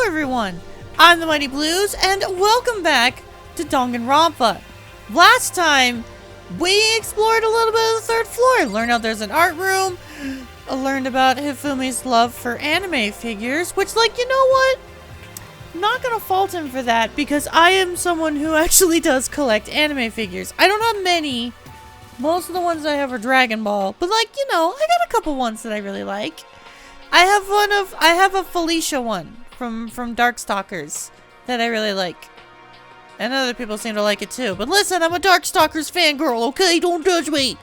everyone, I'm the Mighty Blues, and welcome back to Danganronpa. Last time, we explored a little bit of the third floor, learned out there's an art room, learned about Hifumi's love for anime figures, which, like, you know what? I'm not gonna fault him for that, because I am someone who actually does collect anime figures. I don't have many. Most of the ones I have are Dragon Ball, but, like, you know, I got a couple ones that I really like. I have a Felicia one from Darkstalkers that I really like. And other people seem to like it too. But listen, I'm a Darkstalkers fangirl, okay? Don't judge me.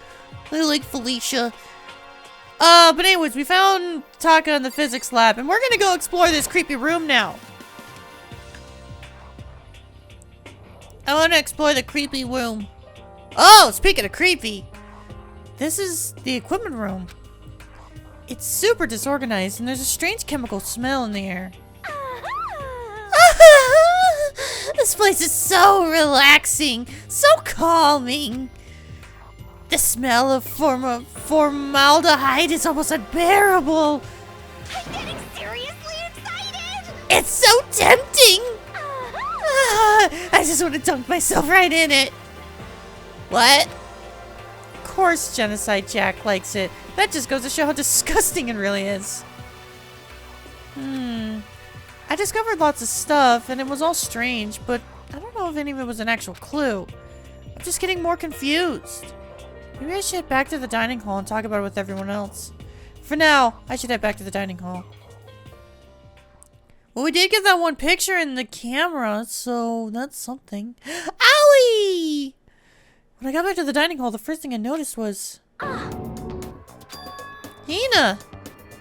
I like Felicia. But anyways, we found Taka in the physics lab, and we're gonna go explore this creepy room now. I wanna explore the creepy room. Oh, speaking of creepy, this is the equipment room. It's super disorganized, and there's a strange chemical smell in the air. This place is so relaxing, so calming. The smell of formaldehyde is almost unbearable. I'm getting seriously excited! It's so tempting. I just want to dunk myself right in it. What? Of course Genocide Jack likes it. That just goes to show how disgusting it really is. I discovered lots of stuff, and it was all strange, but I don't know if any of it was an actual clue. I'm just getting more confused. Maybe I should head back to the dining hall and talk about it with everyone else. For now, I should head back to the dining hall. Well, we did get that one picture in the camera, so that's something. Owie! When I got back to the dining hall, the first thing I noticed was... Hina! I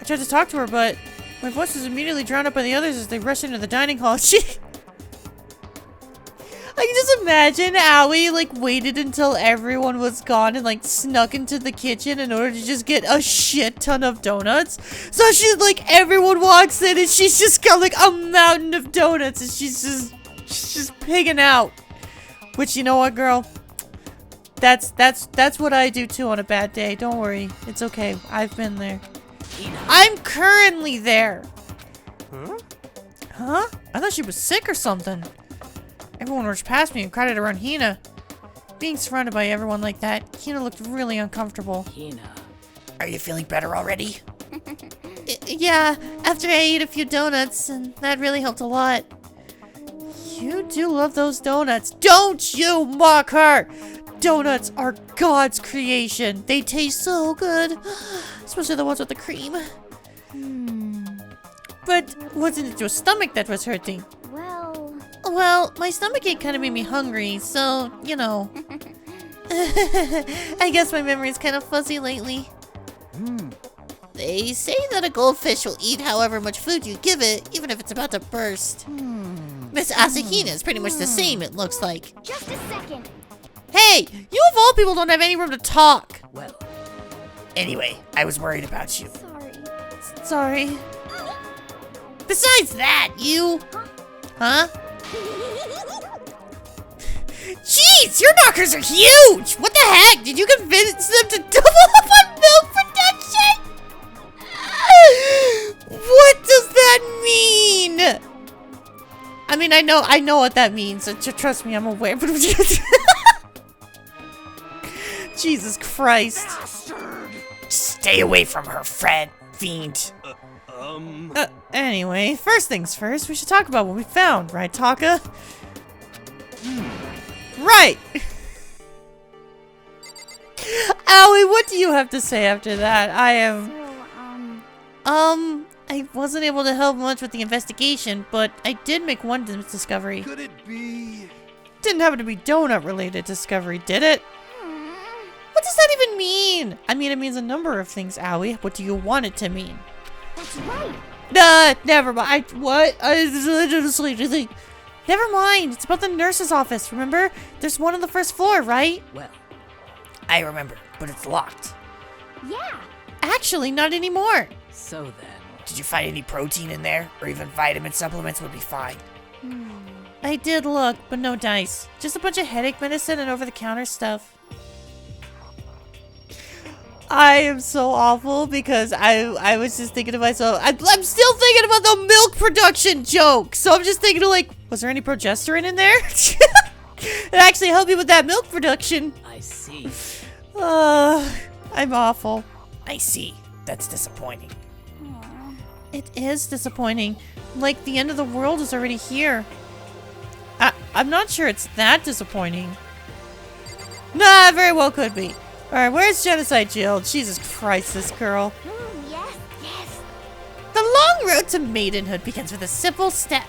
tried to talk to her, but my voice was immediately drowned out by the others as they rushed into the dining hall. I can just imagine Aoi, like, waited until everyone was gone and, like, snuck into the kitchen in order to just get a shit ton of donuts. So she's like, everyone walks in and she's just got, like, a mountain of donuts and she's just pigging out. Which, you know what, girl? That's what I do too on a bad day. Don't worry. It's okay. I've been there. I'm currently there. Huh? I thought she was sick or something. Everyone rushed past me and crowded around Hina. Being surrounded by everyone like that, Hina looked really uncomfortable. Hina. Are you feeling better already? Yeah, after I ate a few donuts, and that really helped a lot. You do love those donuts. Don't you mock her! Donuts are God's creation. They taste so good. Especially the ones with the cream. But wasn't it your stomach that was hurting? Well, my stomachache kind of made me hungry, so, you know. I guess my memory's kind of fuzzy lately. They say that a goldfish will eat however much food you give it, even if it's about to burst. Miss Asahina is pretty much the same, it looks like. Just a second. Hey! You of all people don't have any room to talk! Well, anyway, I was worried about you. Sorry. Besides that, you... Huh? Jeez, your knockers are huge! What the heck? Did you convince them to double up on milk production? What does that mean? I mean, I know what that means. Trust me, I'm aware. But Jesus Christ. Stay away from her, fiend. Anyway, first things first, we should talk about what we found, right, Taka? Right! Aoi, what do you have to say after that? I wasn't able to help much with the investigation, but I did make one discovery. Could it be? Didn't happen to be donut-related discovery, did it? What does that even mean? I mean, it means a number of things, Aoi. What do you want it to mean? That's right. Never mind. What? Never mind. It's about the nurse's office, remember? There's one on the first floor, right? Well, I remember, but it's locked. Yeah. Actually, not anymore. So then. Did you find any protein in there? Or even vitamin supplements would be fine. I did look, but no dice. Just a bunch of headache medicine and over-the-counter stuff. I am so awful because I was just thinking to myself, I'm still thinking about the milk production joke. So I'm just thinking of like, was there any progesterone in there? It actually helped me with that milk production. I see. I'm awful. I see. That's disappointing. It is disappointing. Like the end of the world is already here. I'm not sure it's that disappointing. Nah, very well could be. Alright, where's Genocide Jill? Jesus Christ, this girl. Yes, yes. The long road to maidenhood begins with a single step.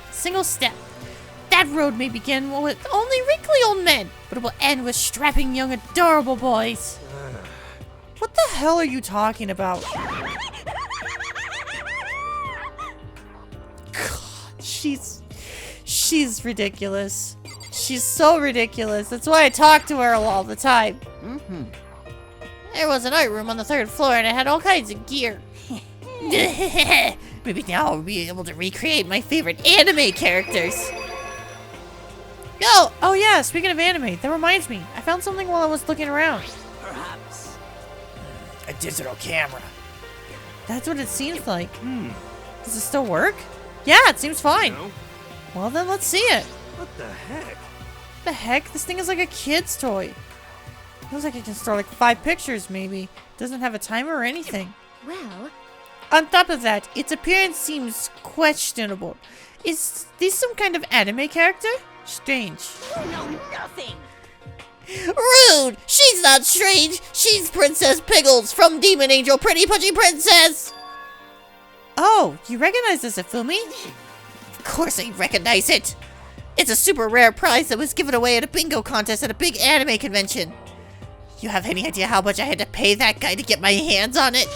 That road may begin with only wrinkly old men, but it will end with strapping young adorable boys. What the hell are you talking about? God, she's ridiculous. She's so ridiculous. That's why I talk to her all the time. There was an art room on the 3rd floor and it had all kinds of gear. Maybe now I'll be able to recreate my favorite anime characters. Oh yeah, speaking of anime, that reminds me. I found something while I was looking around. Perhaps. A digital camera. That's what it seems like. Does it still work? Yeah, it seems fine. No? Well then, let's see it. What the heck? The heck? This thing is like a kid's toy. Looks like it can store like 5 pictures, maybe. Doesn't have a timer or anything. Well, On top of that, its appearance seems questionable. Is this some kind of anime character? Strange. You know nothing. Rude! She's not strange! She's Princess Piggles from Demon Angel Pretty Pudgy Princess! Oh, you recognize this, Afumi? Of course I recognize it! It's a super rare prize that was given away at a bingo contest at a big anime convention. You have any idea how much I had to pay that guy to get my hands on it?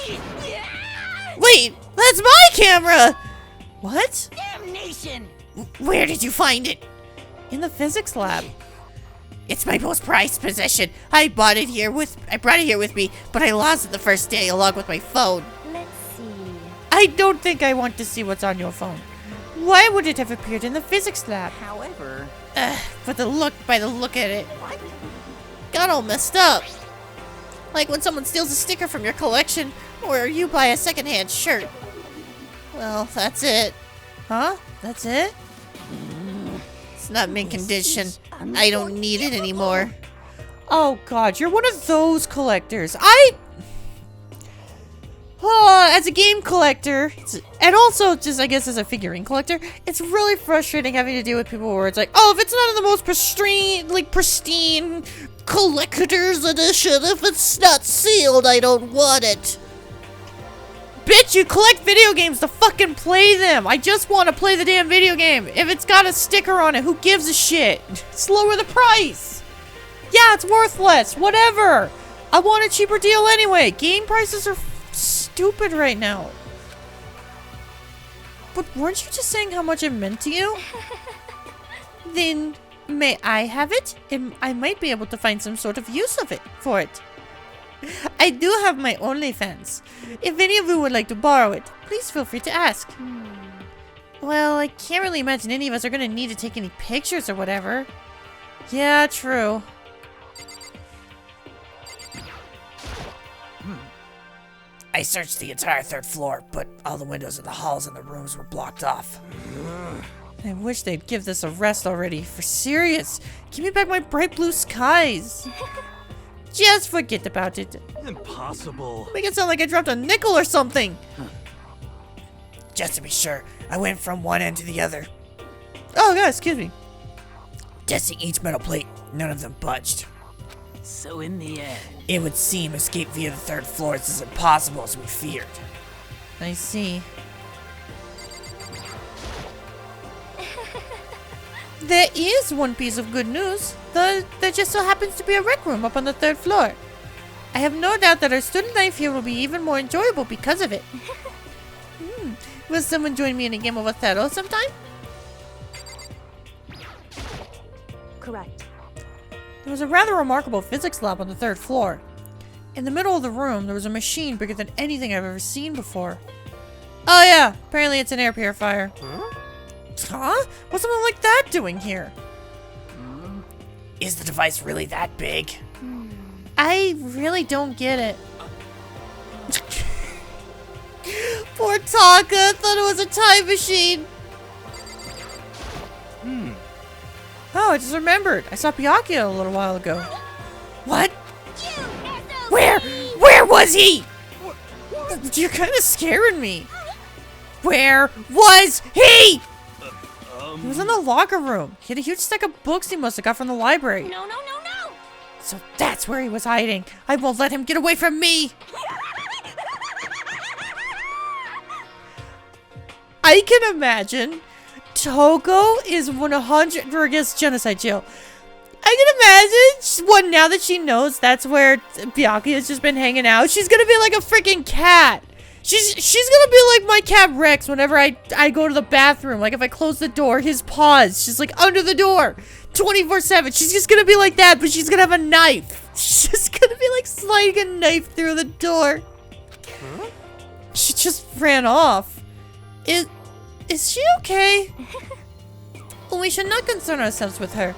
Wait, that's my camera! What? Damnation! Where did you find it? In the physics lab. It's my most prized possession. I brought it here with me, but I lost it the first day along with my phone. let's see. I don't think I want to see what's on your phone. Why would it have appeared in the physics lab? However, By the look at it. what? Got all messed up. Like when someone steals a sticker from your collection, or you buy a secondhand shirt. Well, that's it. Huh? That's it? It's not mint condition. I don't need it anymore. Oh god, you're one of those collectors. As a game collector, and also just, I guess, as a figurine collector, it's really frustrating having to deal with people where it's like, oh, if it's not in the most pristine collector's edition, if it's not sealed, I don't want it. Bitch, you collect video games to fucking play them. I just want to play the damn video game. If it's got a sticker on it, who gives a shit? Just lower the price. Yeah, it's worthless. Whatever. I want a cheaper deal anyway. Game prices are stupid right now. But weren't you just saying how much it meant to you? Then may I have it? I might be able to find some sort of use for it. I do have my OnlyFans. If any of you would like to borrow it, please feel free to ask. Well, I can't really imagine any of us are going to need to take any pictures or whatever. Yeah, true. I searched the entire 3rd floor, but all the windows in the halls and the rooms were blocked off. I wish they'd give this a rest already. For serious. Give me back my bright blue skies. Just forget about it. Impossible. Make it sound like I dropped a nickel or something. Just to be sure, I went from one end to the other, Oh, God, excuse me. testing each metal plate. None of them budged. So in the end, It would seem escape via the 3rd floor is as impossible as we feared. I see. There is one piece of good news. There just so happens to be a rec room up on the 3rd floor. I have no doubt that our student life here will be even more enjoyable because of it. Will someone join me in a game of Othello sometime? Correct. There was a rather remarkable physics lab on the 3rd floor. In the middle of the room, there was a machine bigger than anything I've ever seen before. Oh yeah, apparently it's an air purifier. Huh? What's something like that doing here? Is the device really that big? I really don't get it. Poor Taka. Thought it was a time machine. Oh, I just remembered. I saw Byakuya a little while ago. What? Where was he? You're kind of scaring me. Where was he? He was in the locker room. He had a huge stack of books he must have got from the library. No. So that's where he was hiding. I won't let him get away from me. I can imagine Toko is 100 against genocide jail. I can imagine now that she knows that's where Byakuya has just been hanging out, she's gonna be like a freaking cat. She's gonna be like my cat Rex whenever I go to the bathroom. Like if I close the door, his paws just like under the door 24/7. She's just gonna be like that, but she's gonna have a knife. She's just gonna be like sliding a knife through the door. She just ran off. Is she okay? Well, we should not concern ourselves with her.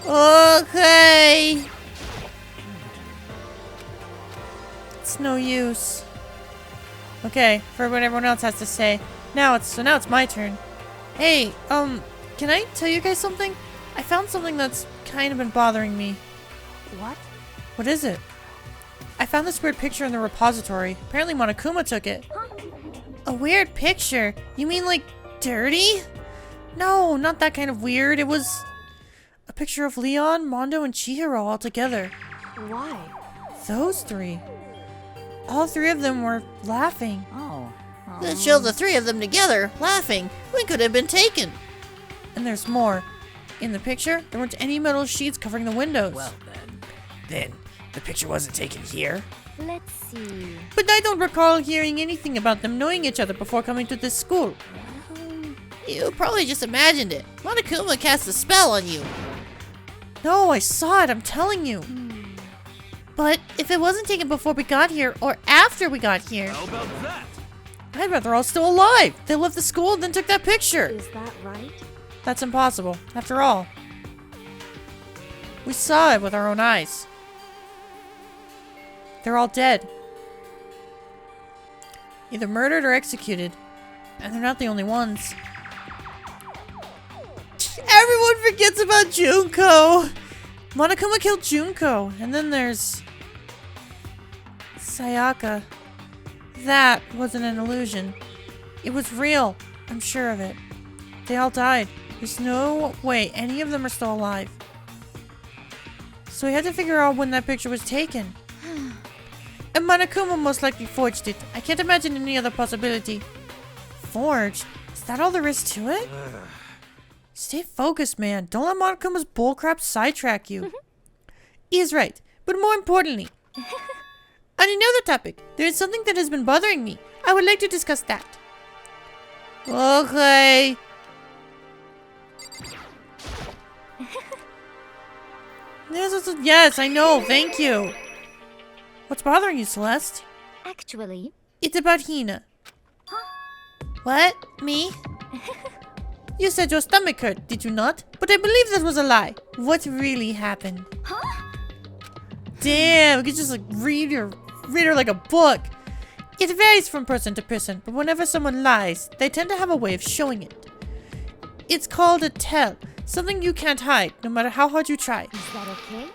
Okay. It's no use. Okay, for what everyone else has to say. Now it's my turn. Hey, can I tell you guys something? I found something that's kind of been bothering me. What? What is it? I found this weird picture in the repository. Apparently Monokuma took it. A weird picture? You mean like dirty? No, not that kind of weird. It was a picture of Leon, Mondo, and Chihiro all together. Why? Those three. All three of them were laughing. Oh. That showed the three of them together, laughing. We could have been taken. And there's more. In the picture, there weren't any metal sheets covering the windows. Well Then, the picture wasn't taken here. Let's see. But I don't recall hearing anything about them knowing each other before coming to this school. You probably just imagined it. Monokuma cast a spell on you. No, I saw it, I'm telling you. But if it wasn't taken before we got here, or after we got here, How about that? I'd rather all still alive. They left the school and then took that picture. Is that right? That's impossible. After all, we saw it with our own eyes. They're all dead. Either murdered or executed. And they're not the only ones. Everyone forgets about Junko. Monokuma killed Junko. And then there's Sayaka. That wasn't an illusion. It was real. I'm sure of it. They all died. There's no way any of them are still alive. So we had to figure out when that picture was taken. And Monokuma most likely forged it. I can't imagine any other possibility. Forged? Is that all there is to it? Stay focused, man. Don't let Monokuma's bullcrap sidetrack you. He's right. But more importantly, on another topic, there is something that has been bothering me. I would like to discuss that. Okay. Yes, I know. Thank you. What's bothering you, Celeste? Actually, It's about Hina. What? Me? You said your stomach hurt, did you not? But I believe that was a lie. What really happened? Damn, you can just like read her like a book. It varies from person to person, but whenever someone lies, they tend to have a way of showing it. It's called a tell, something you can't hide, no matter how hard you try. is that okay?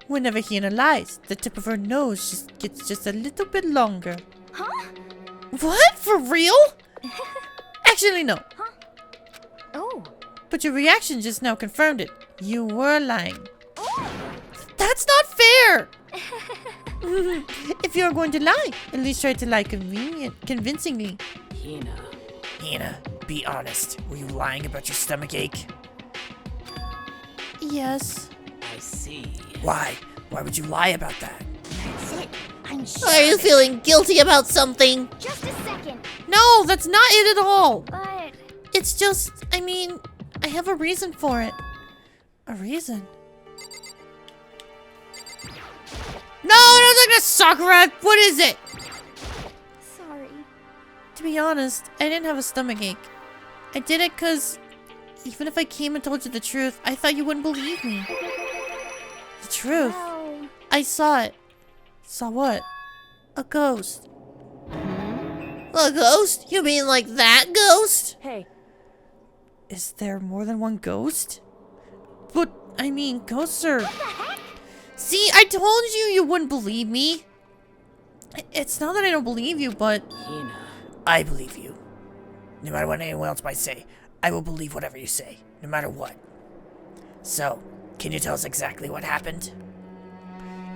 Whenever Hina lies, the tip of her nose just gets just a little bit longer. What? For real? Actually, no. Oh, But your reaction just now confirmed it. You were lying. That's not fair! If you're going to lie, at least try to lie convincingly. Hina, be honest. Were you lying about your stomach ache? Yes. I see. Why? Why would you lie about that? that's it. I'm sure. Are you feeling guilty about something? Just a second. No, that's not it at all. But It's just, I mean, I have a reason for it. A reason? No, don't take the Sakura! What is it? sorry. To be honest, I didn't have a stomach ache. I did it because even if I came and told you the truth, I thought you wouldn't believe me. The truth. Well, I saw it. Saw what? A ghost. A ghost? You mean like that ghost? Hey, Is there more than one ghost? But, I mean, ghosts are... See, I told you you wouldn't believe me. It's not that I don't believe you, but... Hina. I believe you. No matter what anyone else might say, I will believe whatever you say, no matter what. So, can you tell us exactly what happened?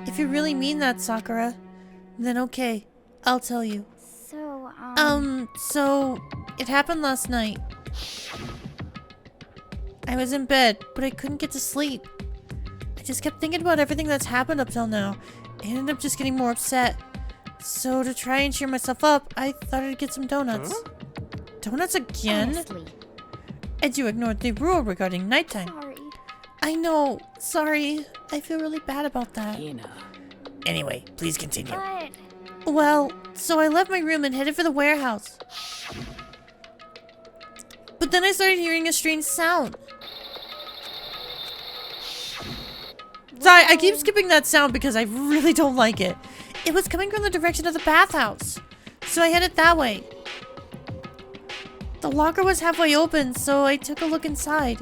if you really mean that, Sakura, then okay, I'll tell you. So, It happened last night. I was in bed, but I couldn't get to sleep. I just kept thinking about everything that's happened up till now. I ended up just getting more upset. So to try and cheer myself up, I thought I'd get some donuts. Huh? Donuts again? honestly, And you ignored the rule regarding nighttime. sorry. I know. Sorry. I feel really bad about that. Hina. Anyway, please continue. But Well, so I left my room and headed for the warehouse. But then I started hearing a strange sound. Sorry, I keep skipping that sound because I really don't like it. It was coming from the direction of the bathhouse. So I headed that way. The locker was halfway open, so I took a look inside.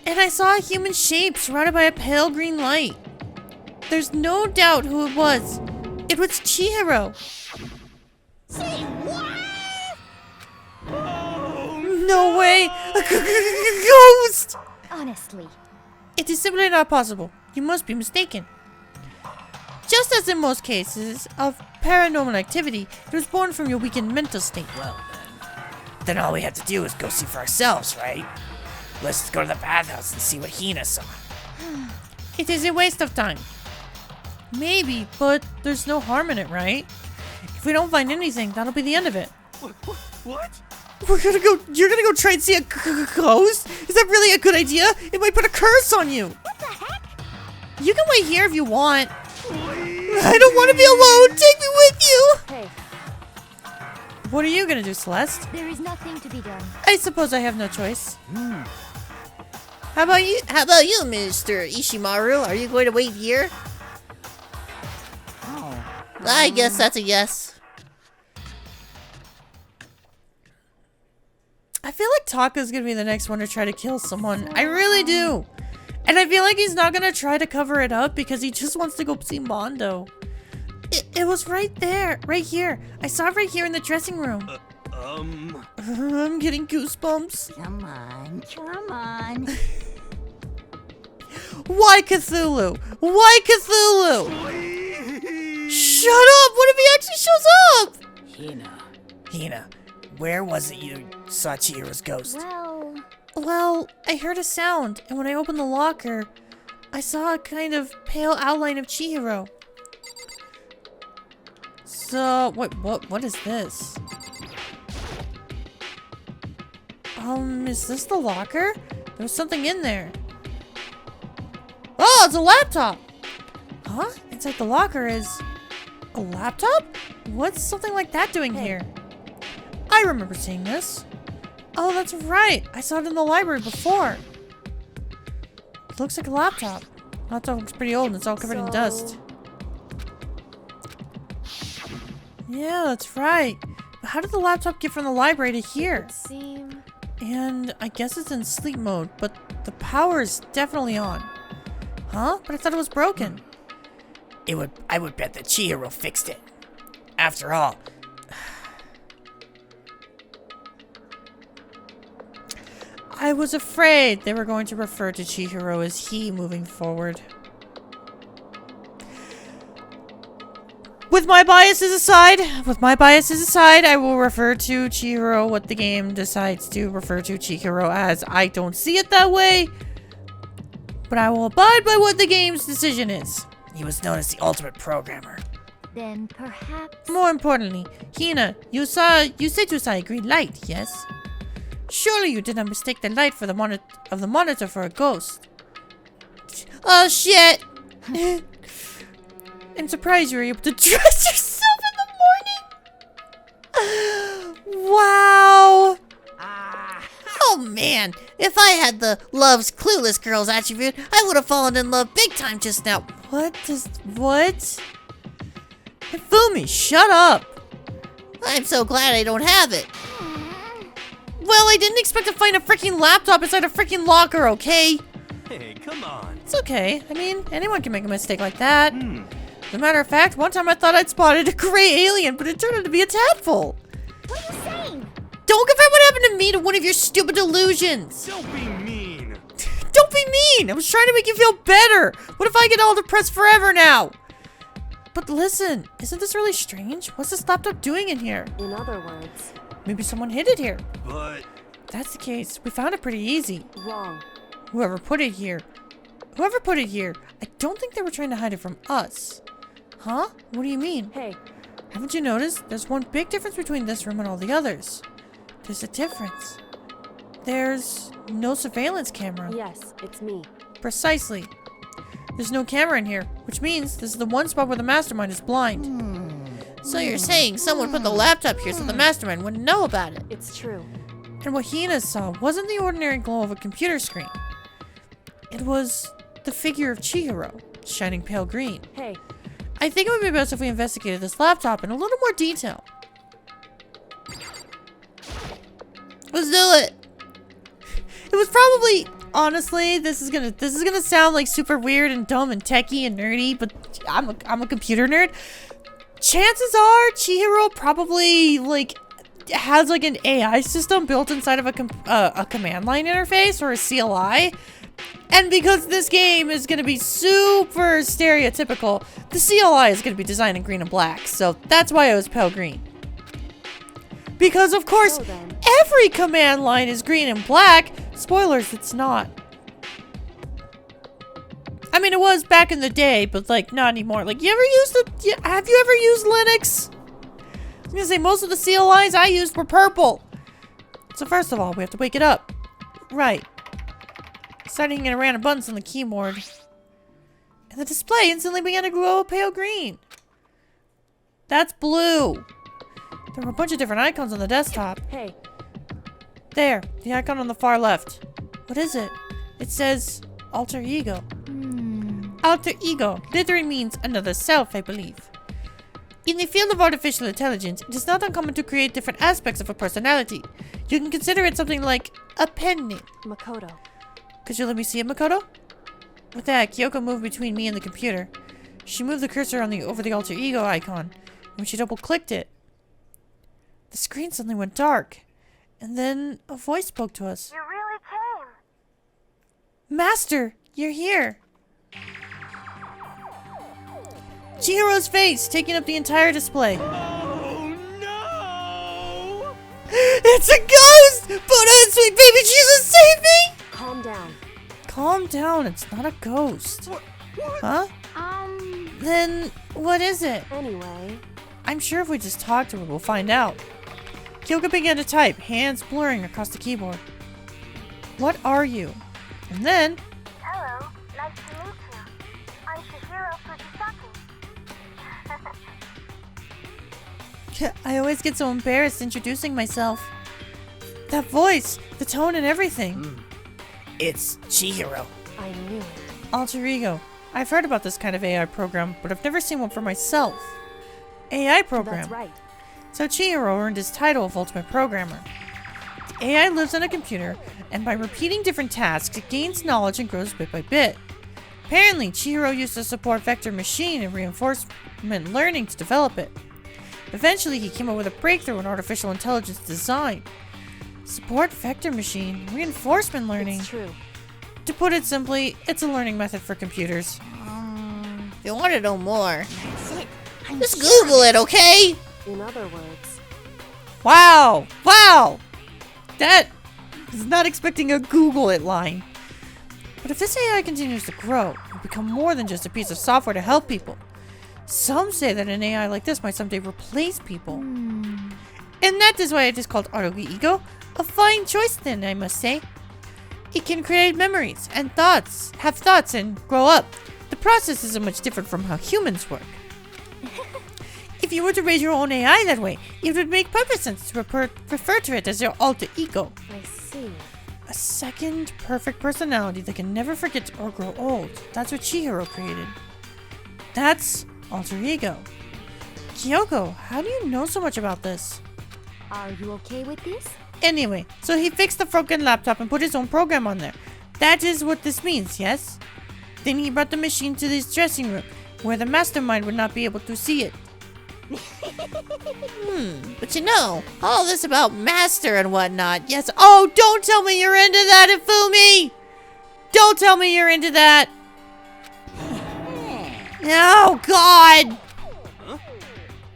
And I saw a human shape surrounded by a pale green light. There's no doubt who it was. It was Chihiro. Say what? No way! A ghost! honestly, It is simply not possible. You must be mistaken. Just as in most cases of paranormal activity, it was born from your weakened mental state. Well Then all we have to do is go see for ourselves, right? Let's just go to the bathhouse and see what Hina saw. It is a waste of time. Maybe, but there's no harm in it, right? If we don't find anything, that'll be the end of it. What? You're gonna go try and see a ghost? Is that really a good idea? It might put a curse on you. What the heck? You can wait here if you want. Please? I don't want to be alone. Take me with you. hey, What are you gonna do, Celeste? there is nothing to be done. I suppose I have no choice. How about you? How about you, Mr. Ishimaru? Are you going to wait here? Oh. I guess that's a yes. I feel like Taka's gonna be the next one to try to kill someone. I really do. And I feel like he's not gonna try to cover it up because he just wants to go see Mondo. It was right there, right here. I saw it right here in the dressing room. I'm getting goosebumps. Come on. Come on. Why Cthulhu? Why Cthulhu? Please? Shut up! What if he actually shows up? Hina. Hina, where was it you saw Chihiro's ghost? Well, I heard a sound, and when I opened the locker, I saw a kind of pale outline of Chihiro. So, what is this? Is this the locker? There was something in there. Oh, it's a laptop! Huh? Inside the locker is a laptop? What's something like that doing here? I remember seeing this. Oh, that's right. I saw it in the library before. It looks like a laptop. Laptop looks pretty old and it's all covered in dust. Yeah, that's right. But how did the laptop get from the library to here? And I guess it's in sleep mode, but the power is definitely on. Huh? But I thought it was broken. I would bet that Chihiro fixed it. After all, I was afraid they were going to refer to Chihiro as he moving forward. With my biases aside, I will refer to Chihiro what the game decides to refer to Chihiro as. I don't see it that way, but I will abide by what the game's decision is. he was known as the ultimate programmer. Then perhaps. More importantly, Hina, you said you saw a green light, yes? Surely you did not mistake the light for the monitor for a ghost. Oh shit! I'm surprised you were able to dress yourself in the morning. Wow! Oh man, if I had the loves clueless girls attribute, I would have fallen in love big time just now. What? Fumi, shut up! I'm so glad I don't have it. Well, I didn't expect to find a freaking laptop inside a freaking locker, okay? Hey, come on. It's okay. I mean, anyone can make a mistake like that. As a matter of fact, one time I thought I'd spotted a gray alien, but it turned out to be a tadpole. What are you saying? Don't compare what happened to me to one of your stupid delusions. Don't be mean. Don't be mean. I was trying to make you feel better. What if I get all depressed forever now? But listen, isn't this really strange? What's this laptop doing in here? In other words, Maybe someone hid it here. But If that's the case, we found it pretty easy. wrong. Whoever put it here, I don't think they were trying to hide it from us. Huh? What do you mean? Hey, Haven't you noticed? There's one big difference between this room and all the others. There's a difference. There's no surveillance camera. yes, it's me. Precisely. There's no camera in here, which means this is the one spot where the mastermind is blind. So you're saying someone put the laptop here so the mastermind wouldn't know about it? It's true. And what Hina saw wasn't the ordinary glow of a computer screen. It was the figure of Chihiro, shining pale green. Hey, I think it would be best if we investigated this laptop in a little more detail. Let's do it. It was probably, honestly, this is gonna sound like super weird and dumb and techie and nerdy, but I'm a computer nerd. Chances are Chihiro probably like has like an AI system built inside of a command line interface or a CLI. And because this game is gonna be super stereotypical, the CLI is gonna be designed in green and black. So that's why it was pale green. Because of course, So then- every command line is green and black. Spoilers, it's not. I mean, it was back in the day, but like not anymore. Like, have you ever used Linux? I was gonna say most of the CLIs I used were purple. So first of all, we have to wake it up. Right. Starting hitting random buttons on the keyboard. And the display instantly began to glow pale green. That's blue. There were a bunch of different icons on the desktop. hey, There, the icon on the far left. What is it? It says alter ego. Alter ego literally means another self, I believe. In the field of artificial intelligence, it is not uncommon to create different aspects of a personality. You can consider it something like a pen name. Makoto. Could you let me see it, Makoto? With that, Kyoko moved between me and the computer. She moved the cursor over the alter ego icon, and when she double-clicked it, the screen suddenly went dark. And then a voice spoke to us. You really came. Master, you're here. Chihiro's face taking up the entire display. oh no! It's a ghost! Buddha, sweet baby Jesus, save me! Calm down. Calm down, it's not a ghost. What? Huh? Then what is it? Anyway, I'm sure if we just talk to her, we'll find out. Kyoko began to type, hands blurring across the keyboard. What are you? And then, Hello, nice to meet you. I'm Shihiro Fujisaki. I always get so embarrassed introducing myself. That voice, the tone and everything. It's Chihiro. I knew it. Alter ego. I've heard about this kind of AI program, but I've never seen one for myself. AI program. That's right. So Chihiro earned his title of Ultimate Programmer. The AI lives on a computer, and by repeating different tasks, it gains knowledge and grows bit by bit. Apparently, Chihiro used to support vector machine and reinforcement learning to develop it. Eventually, he came up with a breakthrough in artificial intelligence design. Support vector machine, reinforcement learning. It's true. To put it simply, it's a learning method for computers. If you want to know more, just Google it, okay? In other words, Wow! Wow! That is not expecting a Google it line. But if this AI continues to grow, it will become more than just a piece of software to help people. Some say that an AI like this might someday replace people. And that is why it is called Alter Ego. A fine choice then, I must say. It can create memories and thoughts, have thoughts, and grow up. The process isn't much different from how humans work. If you were to raise your own AI that way, it would make perfect sense to refer to it as your alter ego. I see. A second perfect personality that can never forget or grow old. That's what Chihiro created. That's alter ego. Kyoko, how do you know so much about this? Are you okay with this? Anyway, so he fixed the broken laptop and put his own program on there. That is what this means, yes? Then he brought the machine to this dressing room, where the mastermind would not be able to see it. But you know, all this about master and whatnot, yes. Oh, don't tell me you're into that, Ifumi! Don't tell me you're into that! Oh, God!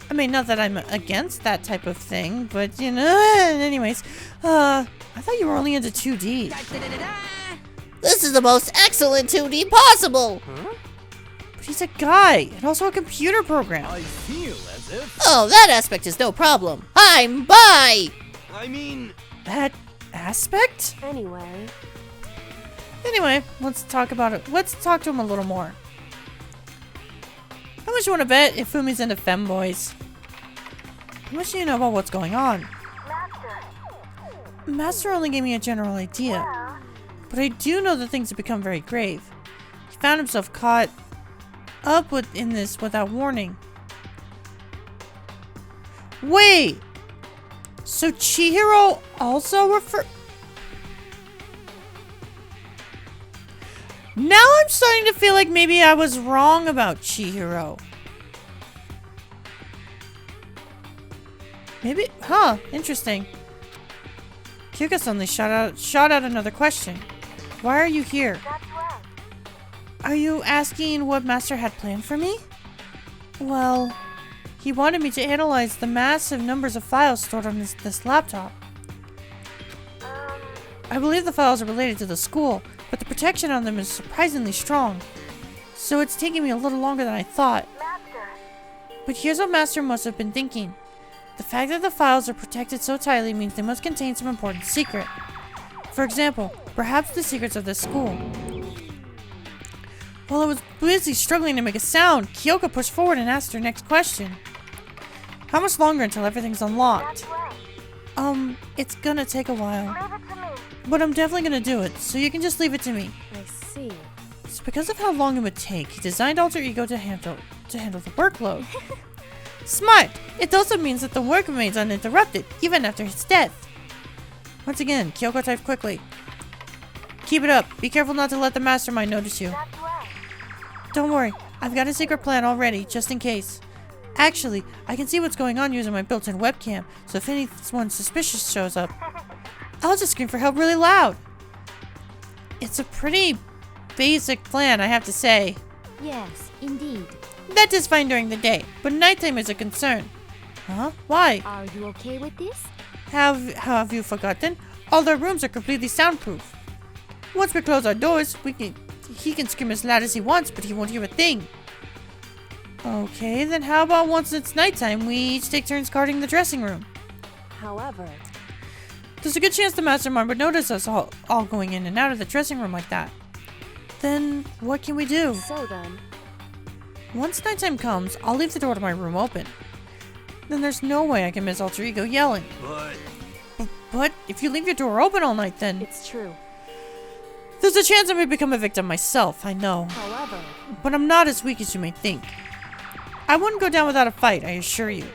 I mean, not that I'm against that type of thing, but you know, anyways, I thought you were only into 2D. This is the most excellent 2D possible! But he's a guy, and also a computer program. I feel as if... Oh, that aspect is no problem. I'm bi! I mean... That aspect? Anyway, Anyway, let's talk about it. Let's talk to him a little more. How much you want to bet if Fumi's into femboys? How much do you know about what's going on? Master. Master only gave me a general idea, Well, but I do know that things have become very grave. He found himself caught up in this without warning. Wait! So Chihiro also Now I'm starting to feel like maybe I was wrong about Chihiro. Maybe, interesting. Kyuka suddenly shot out another question. Why are you here? that's right. Are you asking what Master had planned for me? Well, he wanted me to analyze the massive numbers of files stored on this laptop. I believe the files are related to the school, but the protection on them is surprisingly strong. So it's taking me a little longer than I thought. Master. But here's what Master must have been thinking. The fact that the files are protected so tightly means they must contain some important secret. For example, perhaps the secrets of this school. While I was busy struggling to make a sound, Kyoko pushed forward and asked her next question. How much longer until everything's unlocked? That's right. It's gonna take a while. Leave it to me. But I'm definitely gonna do it, so you can just leave it to me. I see. So because of how long it would take, he designed Alter Ego to handle the workload. Smart! It also means that the work remains uninterrupted, even after his death. Once again, Kyoko typed quickly. Keep it up. Be careful not to let the mastermind notice you. That's right. Don't worry, I've got a secret plan already, just in case. Actually, I can see what's going on using my built-in webcam, so if anyone suspicious shows up, I'll just scream for help really loud. It's a pretty basic plan, I have to say. Yes, indeed. That is fine during the day, but nighttime is a concern. Huh? Why? Are you okay with this? Have you forgotten? All our rooms are completely soundproof. Once we close our doors, he can scream as loud as he wants, but he won't hear a thing. Okay, then how about once it's nighttime, we each take turns guarding the dressing room? However, There's a good chance the mastermind would notice us all going in and out of the dressing room like that. Then, what can we do? so then, Once nighttime comes, I'll leave the door to my room open. Then there's no way I can miss Alter Ego yelling. But if you leave your door open all night, then it's true. there's a chance I may become a victim myself, I know. However, But I'm not as weak as you may think. I wouldn't go down without a fight, I assure you.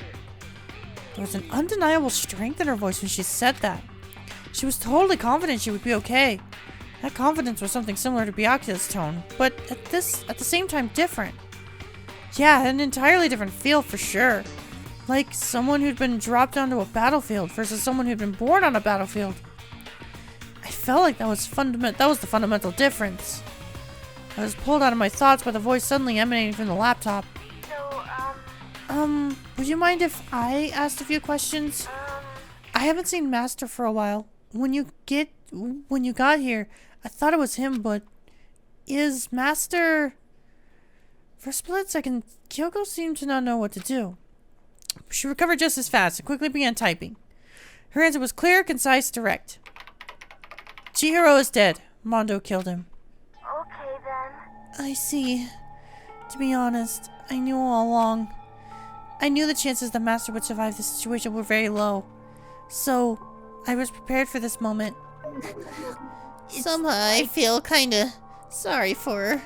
There was an undeniable strength in her voice when she said that. She was totally confident she would be okay. That confidence was something similar to Byakuya's tone, but at the same time different. Yeah, an entirely different feel for sure. Like someone who'd been dropped onto a battlefield versus someone who'd been born on a battlefield. I felt like that was the fundamental difference. I was pulled out of my thoughts by the voice suddenly emanating from the laptop. So, Would you mind if I asked a few questions? I haven't seen Master for a while. When you got here, I thought it was him, but is Master... For a split second, Kyoko seemed to not know what to do. She recovered just as fast and quickly began typing. Her answer was clear, concise, direct. Chihiro is dead. Mondo killed him. okay then. I see. To be honest, I knew all along. I knew the chances the Master would survive this situation were very low. So, I was prepared for this moment. Somehow I feel kinda sorry for her.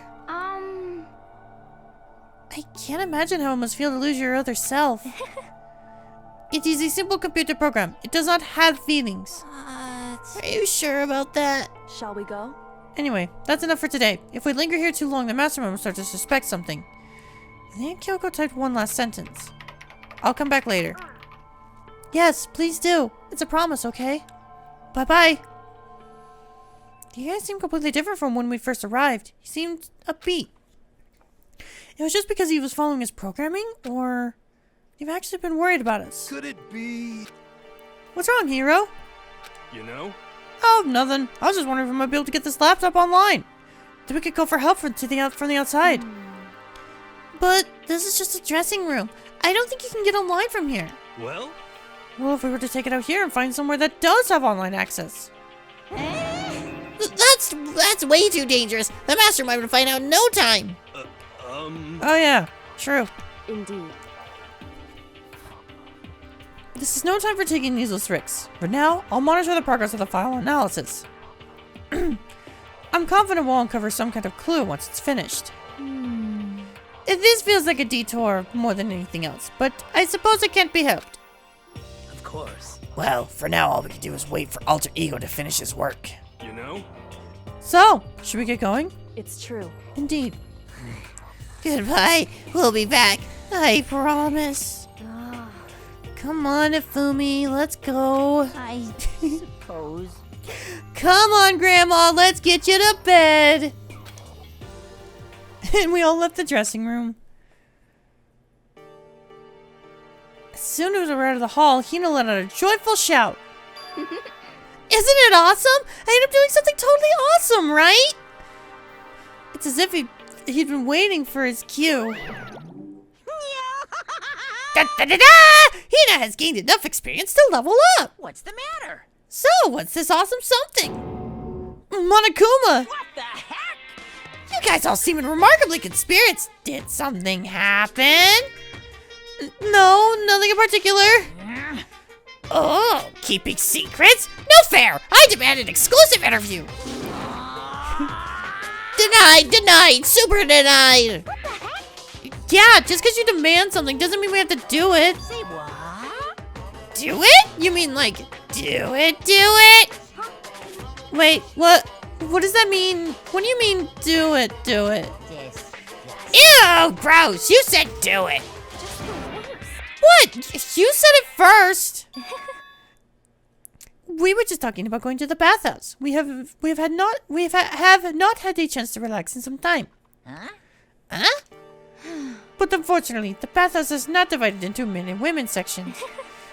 I can't imagine how it must feel to lose your other self. It is a simple computer program. It does not have feelings. What? Are you sure about that? Shall we go? Anyway, that's enough for today. If we linger here too long, the mastermind will start to suspect something. And then Kyoko typed one last sentence. I'll come back later. Yes, please do. It's a promise, okay? Bye-bye. You guys seem completely different from when we first arrived. He seemed upbeat. It was just because he was following his programming, or you've actually been worried about us? Could it be? What's wrong, hero? You know? Oh, nothing. I was just wondering if I might be able to get this laptop online. Then we could go for help from the outside. But this is just a dressing room. I don't think you can get online from here. Well? Well, if we were to take it out here and find somewhere that does have online access. That's way too dangerous. The mastermind would find out in no time. Oh yeah, true. Indeed. This is no time for taking needless risks. For now, I'll monitor the progress of the file analysis. I'm confident we'll uncover some kind of clue once it's finished. This feels like a detour more than anything else, but I suppose it can't be helped. Of course. Well, for now, all we can do is wait for Alter Ego to finish his work. You know? So, should we get going? It's true. Indeed. Goodbye. We'll be back. I promise. Come on, Ifumi, let's go. I suppose. Come on, Grandma, let's get you to bed. And we all left the dressing room. As soon as we were out of the hall, Hina let out a joyful shout. Isn't it awesome? I ended up doing something totally awesome, right? It's as if he'd been waiting for his cue. Da-da-da-da! Hina has gained enough experience to level up. What's the matter? So, what's this awesome something? Monokuma! What the heck? You guys all seem remarkably experienced. Did something happen? No, nothing in particular. Oh, keeping secrets? No fair! I demand an exclusive interview! Denied! Super denied! Yeah, just because you demand something doesn't mean we have to do it. Say what? Do it? You mean like, do it? Wait, what? What does that mean? What do you mean, do it? This. Ew, gross! You said do it! What? You said it first. We were just talking about going to the bathhouse. We have not had a chance to relax in some time. Huh? But unfortunately, the bathhouse is not divided into men and women sections.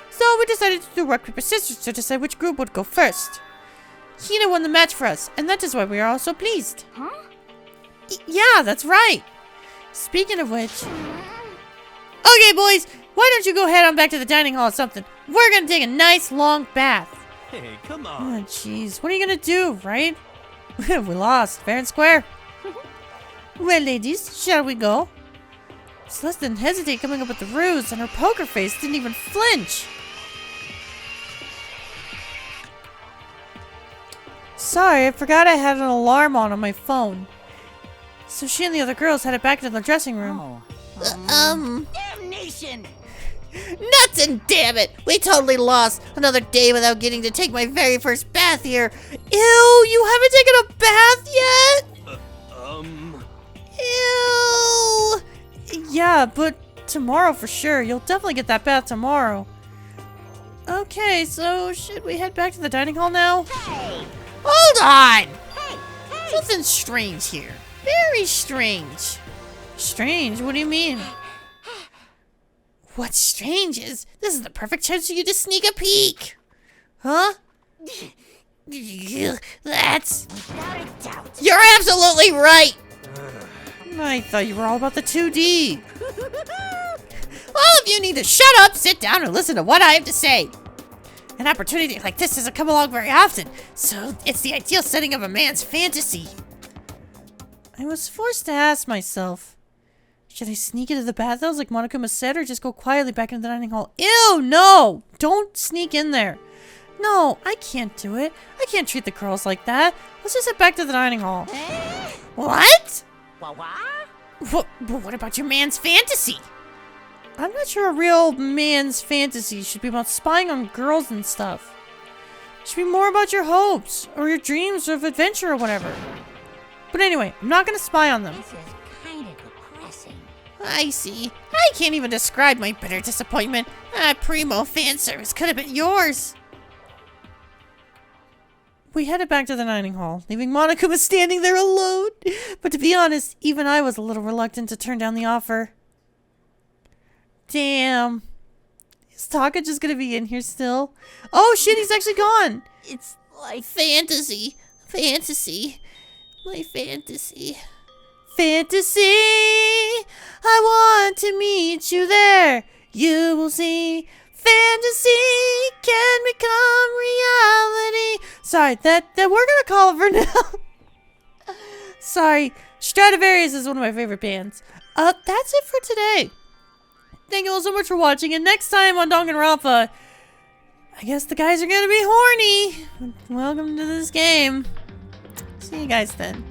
So we decided to do rock, paper, scissors to decide which group would go first. Hina won the match for us, and that is why we are all so pleased. Huh? Yeah, that's right. Speaking of which... Okay, boys, why don't you go head on back to the dining hall or something? We're gonna take a nice long bath. Hey, come on. Oh, jeez. What are you gonna do, right? We lost, fair and square. Well, ladies, shall we go? Celeste didn't hesitate coming up with the ruse, and her poker face didn't even flinch. Sorry, I forgot I had an alarm on my phone. So she and the other girls headed back into the dressing room. Oh. Damnation! Nuts and damn it! We totally lost! Another day without getting to take my very first bath here! Ew, you haven't taken a bath yet? Ew! Yeah, but tomorrow for sure. You'll definitely get that bath tomorrow. Okay, so should we head back to the dining hall now? Hey! Hold on! Hey! Something strange here. Very strange. Strange? What do you mean? What's strange is this is the perfect chance for you to sneak a peek. Huh? That's... Without a doubt. You're absolutely right! I thought you were all about the 2D. All of you need to shut up, sit down, and listen to what I have to say. An opportunity like this doesn't come along very often, so it's the ideal setting of a man's fantasy. I was forced to ask myself, should I sneak into the bathhouse like Monokuma said, or just go quietly back into the dining hall? Ew, no! Don't sneak in there. No, I can't do it. I can't treat the girls like that. Let's just head back to the dining hall. What? What? What about your man's fantasy? I'm not sure a real man's fantasy should be about spying on girls and stuff. It should be more about your hopes, or your dreams of adventure or whatever. But anyway, I'm not gonna spy on them. This is kind of depressing. I see. I can't even describe my bitter disappointment. Primo fan service could have been yours. We headed back to the dining hall, leaving Monokuma standing there alone. But to be honest, even I was a little reluctant to turn down the offer. Damn. Is Taka just gonna be in here still? Oh shit, he's actually gone. It's like fantasy. My fantasy. Fantasy, I want to meet you there. You will see. Fantasy can become reality. Sorry, that we're gonna call it for now. Sorry, Stradivarius is one of my favorite bands. That's it for today. Thank you all so much for watching, and next time on Danganronpa, I guess the guys are gonna be horny. Welcome to this game. See you guys then.